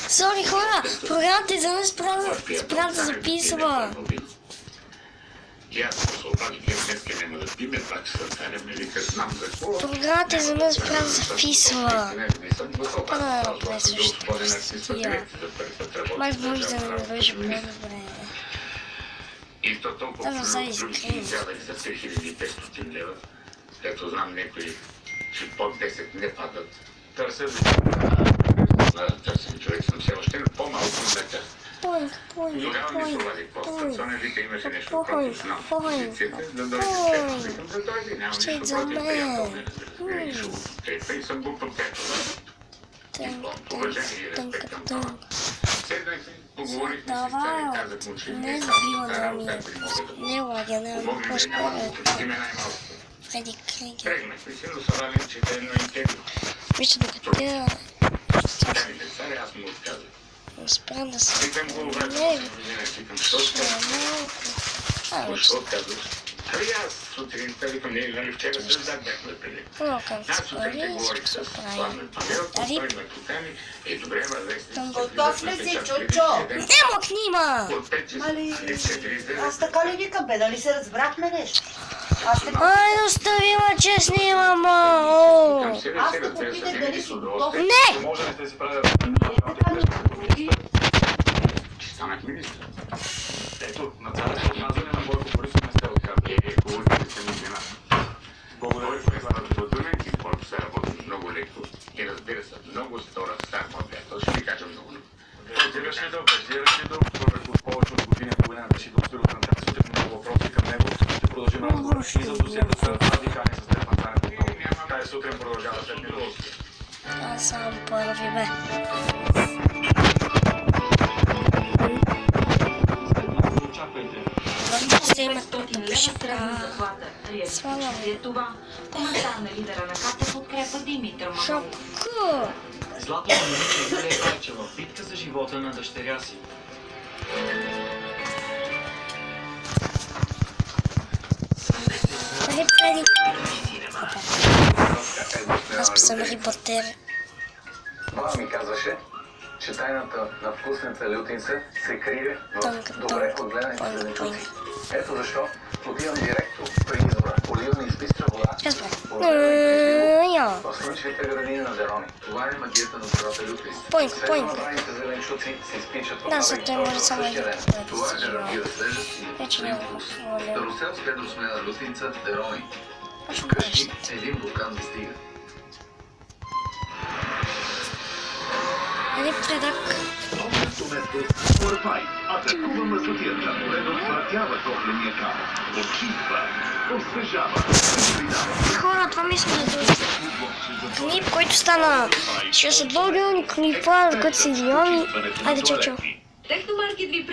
Сори хора, програмата изведнъж спря да записва. Програмата изведнъж спря да записва. Не също. Май може да не беше по-добре. Да, сега изкрим. Ето знам някои, че под 10 не падат. Търсим човек съм все още, но по-малко на тях. Тогава ми се обади по-стационен, вика имаше нещо против нам. Позицията, да дойде в викам, да дойде, нямам нищо против приятел. И съм го подкрепил. Уважение и респект към това. Седнахме, поговорихме с царя и казах му, че не само стара, как би могъл да помогне да няма да почти ме най-малко. Трегнахме се, но събрали, че е едно интервю. Вижте, докато тя... Дамите царе, аз му отказах. Спрям да се... Викам го обратно, викам, що отказваш? Ами аз сутринта, викам, нали вчера се бяхме преди. Аз сутринта говорих с Славен Павел, той ме покани, добре, възвестни. Готов ли си, Чучо? Не мокнима! Аз така ли викам, бе, нали се разбрахме нещо? Айде, остави ма, че снимам, Аз да попитах дали си готов. Не! Може ли да си правя... Че станах министър. Ето, на цялото отмазване на Бойко Борисов не сте отказали. Говорите ми вина. Благодаря Той ви за е труден и който се работи много леко. И разбира се, много стора стар мой приятел. Ще ви кажа много. Базираш ли дълг, върху повече от година и половина беше конструктор на тази сутрин много въпроси към него. Ще продължим разговора и за досието с радикални с Стефан Цанев отново. Тази сутрин продължава след миналото. Аз само първи, бе. Ще има тук Свалям. Коментар на лидера на КАТ подкрепа Димитър Манолов. Шапка! Златото момиче Юлия Байчева в битка за живота на дъщеря си. Нали преди... Аз писам Рипотер. Мама ми казваше, че тайната на вкусната лютинца се крие в добре отгледаните зеленчуци. Ето защо отивам директно при избора. Поливам и с бистра вода. В слънчевите градини на Дерони. Това е магията на добрата лютинца. След набраните зеленчуци се изпичат в същия ден. Това е жарапира свежест и свин вкус. Староселска едросмена лютинца Дерони. Вкъщи един вулкан ви стига. Нали предак? Спорфай атакува мъсотията, предотвратява топления камък, очиства, освежава, придава. Хора, това мисля да дойде. Клип, който стана 62 милиони клипа, като си милиони. Айде, чао. Техномаркет ви